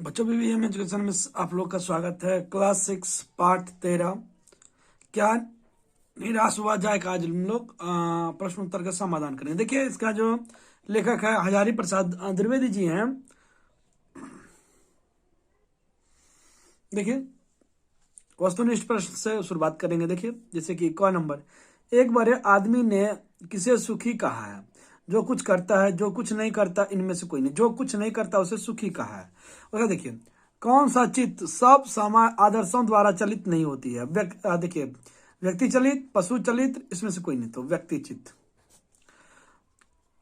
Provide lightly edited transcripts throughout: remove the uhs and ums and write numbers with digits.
बच्चों BVM education में आप लोग का स्वागत है। Class 6 part 13। क्या निराश हुआ जाए का आज हम लोग प्रश्न उत्तर का समाधान करेंगे। देखिए, इसका जो लेखक है हजारी प्रसाद द्विवेदी जी हैं। देखिए, वस्तुनिष्ठ प्रश्न से शुरुआत करेंगे। देखिए, जैसे कि क नंबर, एक बड़े आदमी ने किसे सुखी कहा है? जो कुछ करता है, जो कुछ नहीं करता, इनमें से कोई नहीं। जो कुछ नहीं करता उसे सुखी कहा है। और देखिए, कौन सा चित्त सब समय आदर्शों द्वारा चलित नहीं होती है? देखिए, व्यक्ति चलित, पशु चलित, इसमें से कोई नहीं। तो व्यक्ति चित्त।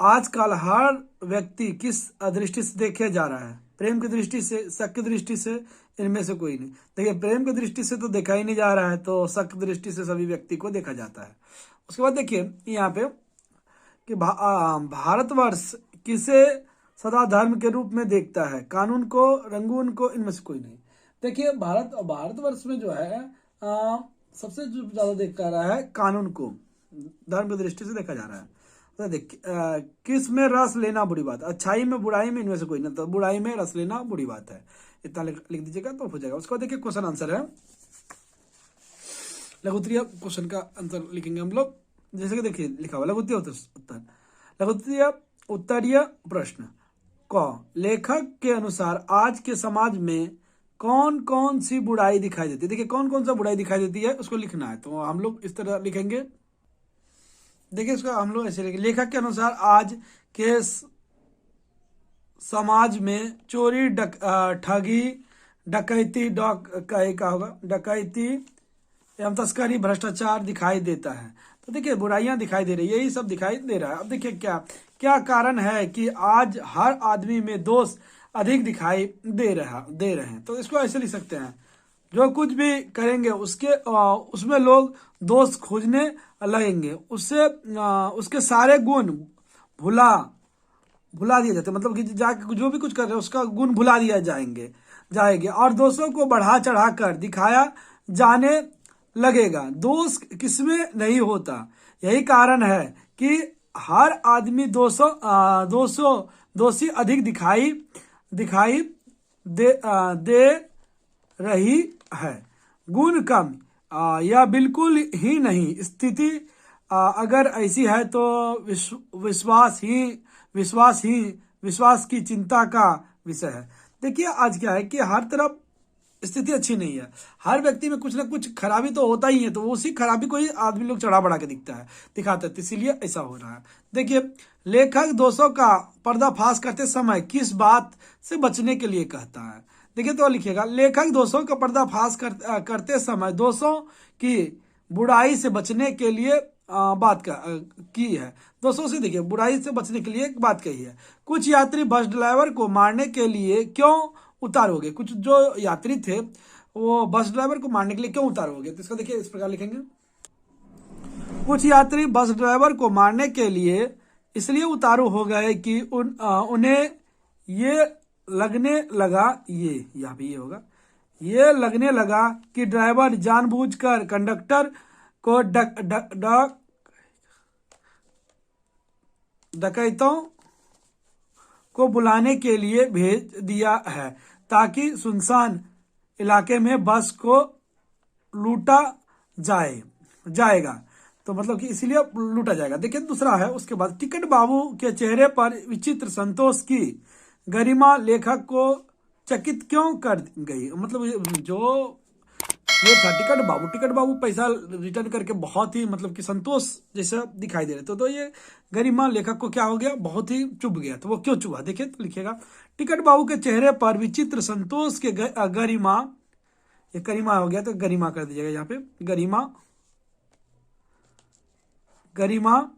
आजकल हर व्यक्ति किस दृष्टि से देखे जा रहा है? प्रेम की दृष्टि से, शक की दृष्टि से, इनमें से कोई नहीं। देखिए, प्रेम की दृष्टि से तो देखा ही नहीं जा रहा है, तो शक की दृष्टि से सभी व्यक्ति को देखा जाता है। उसके बाद देखिए यहाँ पे कि भारतवर्ष किसे सदा धर्म के रूप में देखता है? कानून को, रंगून को, इनमें से कोई नहीं। देखिए, भारतवर्ष में जो है सबसे जो ज्यादा देखा रहा है कानून को, धर्म की दृष्टि से देखा जा रहा है। तो देखिए, किस में रस लेना बुरी बात? अच्छाई में, बुराई में, इनमें से कोई नहीं। तो बुराई में रस लेना बुरी बात है। इतना लिख दीजिएगा तो हो जाएगा। उसके बाद देखिए क्वेश्चन आंसर है, लघुत्तरीय क्वेश्चन का आंसर लिखेंगे हम लोग। जैसे कि देखिए लिखा हुआ लघुत्तरीय उत्तर, लघुत्तरीय उत्तरीय प्रश्न क, लेखक के अनुसार आज के समाज में कौन कौन सी बुराई दिखाई देती है? देखिए, कौन कौन सा बुराई दिखाई देती है उसको लिखना है। तो हम लोग इस तरह लिखेंगे। देखिए, इसका हम लोग ऐसे लिखेंगे, लेखक के अनुसार आज के समाज में चोरी, ठगी, डकैती, का होगा डकैती एवं तस्करी, भ्रष्टाचार दिखाई देता है। तो देखिए, बुराइयां दिखाई दे रही है, यही सब दिखाई दे रहा है। अब देखिए क्या क्या कारण है कि आज हर आदमी में दोष अधिक दिखाई दे रहे हैं। तो इसको ऐसे लिख सकते हैं, जो कुछ भी करेंगे उसमें लोग दोष खोजने लगेंगे, उसके सारे गुण भुला दिए जाते, मतलब कि जाके जो भी कुछ कर रहे हैं उसका गुण भुला दिया जाएंगे और दोषों को बढ़ा चढ़ा कर दिखाया जाने लगेगा। दोष किसमें नहीं होता? यही कारण है कि हर आदमी दोषी अधिक दिखाई दे रही है। गुण कम या बिल्कुल ही नहीं। स्थिति अगर ऐसी है तो विश्वास की चिंता का विषय है। देखिए, आज क्या है कि हर तरफ स्थिति अच्छी नहीं है। हर व्यक्ति में कुछ ना कुछ खराबी तो होता ही है, तो उसी खराबी को ही आदमी लोग चढ़ा बढ़ा के दिखाते हैं, इसीलिए ऐसा हो रहा है। देखिए, लेखक दोषों का पर्दाफाश करते समय किस बात से बचने के लिए कहता है? देखिए, तो लिखिएगा, लेखक दोषों का पर्दाफाश करते समय दोषों की बुराई से बचने के लिए बात की है। दोस्तों से देखिए, बुराई से बचने के लिए एक बात कही है। कुछ यात्री बस ड्राइवर को मारने के लिए क्यों उतार हो गए? कुछ जो यात्री थे वो बस ड्राइवर को मारने के लिए क्यों उतार हो गए? तो इसको देखिए इस प्रकार लिखेंगे, कुछ यात्री बस ड्राइवर को मारने के लिए इसलिए उतारू हो गए कि उन्हें ये लगने लगा, यहाँ भी ये होगा, ये लगने लगा कि ड्राइवर जानबूझकर कंडक्टर को डकैतों को बुलाने के लिए भेज दिया है, ताकि सुनसान इलाके में बस को लूटा जाएगा। तो मतलब कि इसीलिए लूटा जाएगा। देखिए, दूसरा है उसके बाद, टिकट बाबू के चेहरे पर विचित्र संतोष की गरिमा लेखक को चकित क्यों कर गई? मतलब जो ये था टिकट बाबू पैसा रिटर्न करके बहुत ही मतलब कि संतोष जैसा दिखाई दे रहे थे, तो ये गरिमा लेखक को क्या हो गया, बहुत ही चुभ गया। तो वो क्यों चुभा? देखिए, तो लिखिएगा, टिकट बाबू के चेहरे पर विचित्र संतोष के गरिमा, ये गरिमा हो गया तो गरिमा कर दीजिएगा यहाँ पे, गरिमा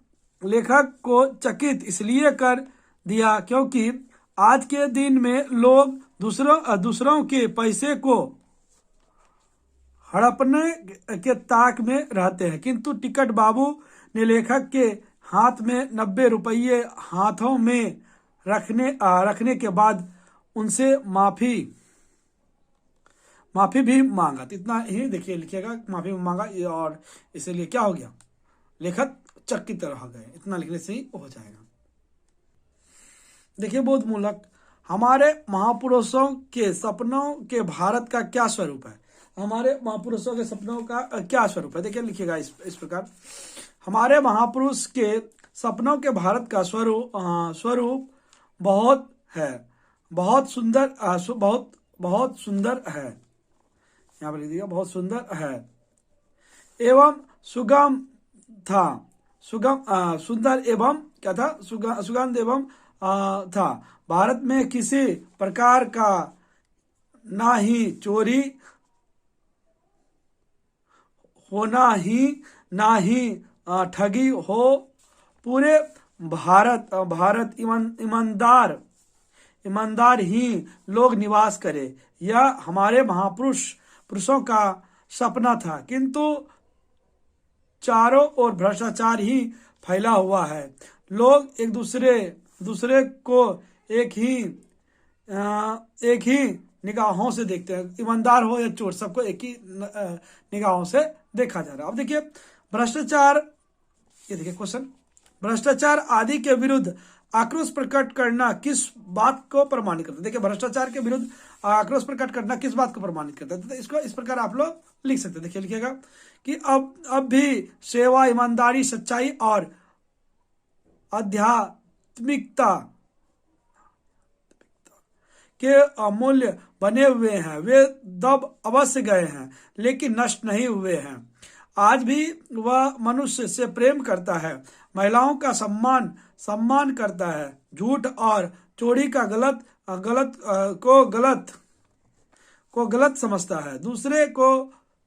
लेखक को चकित इसलिए कर दिया क्योंकि आज के दिन में लोग दूसरों के पैसे को हड़पने के ताक में रहते हैं, किंतु टिकट बाबू ने लेखक के हाथ में 90 रुपये हाथों में रखने के बाद उनसे माफी भी मांगा। तो इतना ही देखिए लिखिएगा, माफी मांगा, और इसीलिए क्या हो गया, लेखक चकित रह गए। इतना लिखने से ही हो जाएगा। देखिए, बोधमूलक हमारे महापुरुषों के सपनों के भारत का क्या स्वरूप है? हमारे महापुरुषों के सपनों का क्या स्वरूप है? देखिए लिखिएगा इस प्रकार, हमारे महापुरुष के सपनों के भारत का स्वरूप बहुत है, बहुत सुंदर, बहुत सुंदर है। यहाँ पर लिख दिया बहुत सुंदर है एवं सुगम था, सुंदर एवं क्या था, सुगंध एवं था। भारत में किसी प्रकार का ना ही चोरी होना ही ना ही ठगी हो, पूरे भारत ईमानदार ही लोग निवास करे, यह हमारे पुरुषों का सपना था। किंतु चारों ओर भ्रष्टाचार ही फैला हुआ है। लोग एक दूसरे को एक ही निगाहों से देखते हैं, ईमानदार हो या चोर, सबको एक ही निगाहों से देखा जा रहा है। अब देखिए भ्रष्टाचार, ये देखिए क्वेश्चन, भ्रष्टाचार आदि के विरुद्ध आक्रोश प्रकट करना किस बात को प्रमाणित करता है? देखिए भ्रष्टाचार के विरुद्ध आक्रोश प्रकट करना किस बात को प्रमाणित करता है? तो इसको इस प्रकार आप लोग लिख सकते हैं। देखिए लिखिएगा कि अब भी सेवा, ईमानदारी, सच्चाई और आध्यात्मिकता के अमूल्य बने हुए हैं। वे दब अवश्य गए हैं लेकिन नष्ट नहीं हुए हैं। आज भी वह मनुष्य से प्रेम करता है, महिलाओं का सम्मान करता है, झूठ और चोरी का गलत समझता है, दूसरे को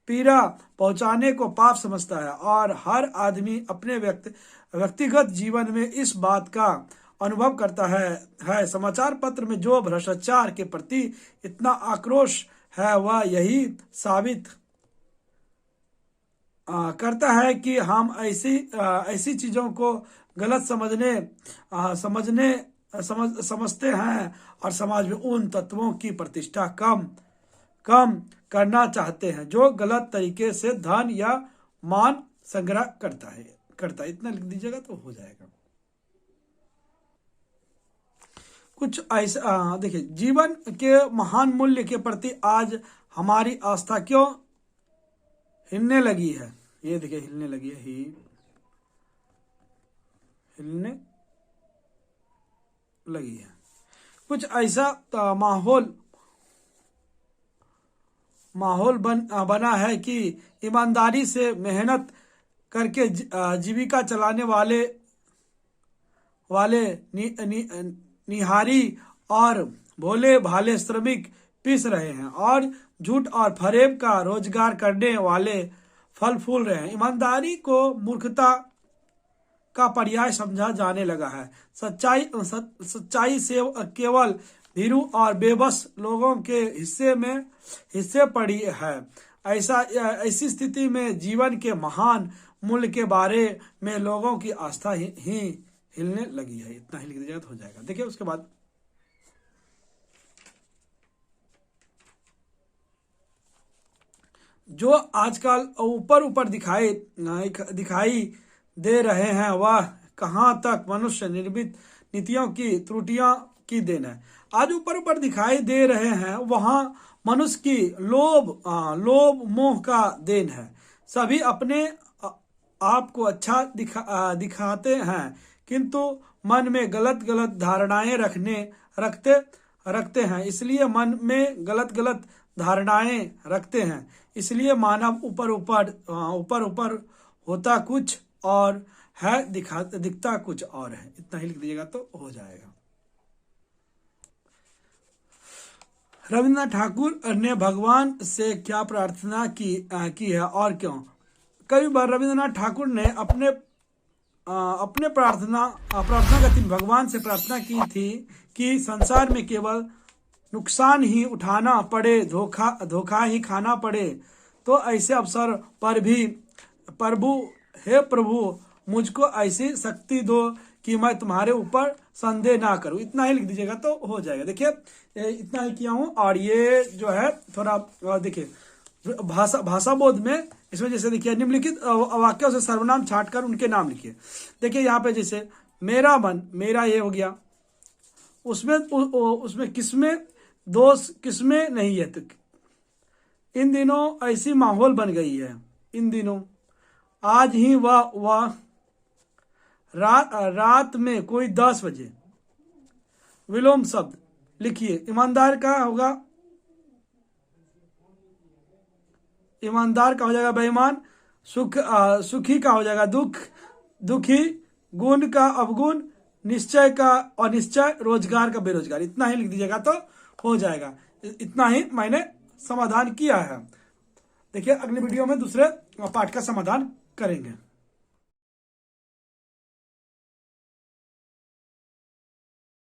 पीड़ा पहुंचाने को पाप समझता है, और हर आदमी अपने व्यक्तिगत जीवन में इस बात का अनुभव करता है। समाचार पत्र में जो भ्रष्टाचार के प्रति इतना आक्रोश है वह यही साबित करता है कि हम ऐसी चीजों को गलत समझते हैं और समाज में उन तत्वों की प्रतिष्ठा कम करना चाहते हैं जो गलत तरीके से धन या मान संग्रह करता है। इतना लिख दीजिएगा तो हो जाएगा। कुछ ऐसा देखिए, जीवन के महान मूल्य के प्रति आज हमारी आस्था क्यों हिलने लगी है? ये देखिए हिलने लगी है, हिलने लगी है। कुछ ऐसा माहौल बना है कि ईमानदारी से मेहनत करके जीविका चलाने वाले निहारी और भोले भाले श्रमिक पिस रहे हैं, और झूठ और फरेब का रोजगार करने वाले फल फूल रहे हैं। ईमानदारी को मूर्खता का पर्याय समझा जाने लगा है। सच्चाई से केवल भीरू और बेबस लोगों के हिस्से पड़ी है। ऐसी स्थिति में जीवन के महान मूल्य के बारे में लोगों की आस्था ही हिलने लगी है। इतना ही लिख दीजिएगा तो हो जाएगा। देखिए उसके बाद जो आजकल ऊपर दिखाई दे रहे हैं वह कहाँ तक मनुष्य निर्मित नीतियों की त्रुटियों की देन है। आज ऊपर दिखाई दे रहे हैं वहाँ मनुष्य की लोभ मोह का देन है। सभी अपने आप को अच्छा दिखाते हैं किंतु मन में गलत धारणाएं रखते हैं, इसलिए मन में गलत धारणाएं रखते हैं, इसलिए मानव ऊपर होता कुछ और है, दिखता कुछ और है। इतना ही लिख दीजिएगा तो हो जाएगा। रविन्द्रनाथ ठाकुर ने भगवान से क्या प्रार्थना की है और क्यों? कई बार रविन्द्रनाथ ठाकुर ने अपने प्रार्थना करते भगवान से प्रार्थना की थी कि संसार में केवल नुकसान ही उठाना पड़े, धोखा ही खाना पड़े, तो ऐसे अवसर पर भी प्रभु मुझको ऐसी शक्ति दो कि मैं तुम्हारे ऊपर संदेह ना करूं। इतना ही लिख दीजिएगा तो हो जाएगा। देखिए इतना ही किया हूं, और ये जो है थोड़ा देखिए भाषा बोध में इसमें जैसे देखिए निम्नलिखित वाक्यों से सर्वनाम छांटकर उनके नाम लिखिए। देखिए यहाँ पे जैसे मेरा मन, मेरा ये हो गया, उसमें किसमें दोष किसमें नहीं है। तो इन दिनों ऐसी माहौल बन गई है, इन दिनों आज ही वह रात में कोई 10 बजे। विलोम शब्द लिखिए, ईमानदार का होगा, ईमानदार का हो जाएगा बेईमान, सुखी का हो जाएगा दुखी, गुण का अवगुण, निश्चय का अनिश्चय, रोजगार का बेरोजगार। इतना ही लिख दीजिएगा तो हो जाएगा। इतना ही मैंने समाधान किया है। देखिए अगली वीडियो में दूसरे पाठ का समाधान करेंगे।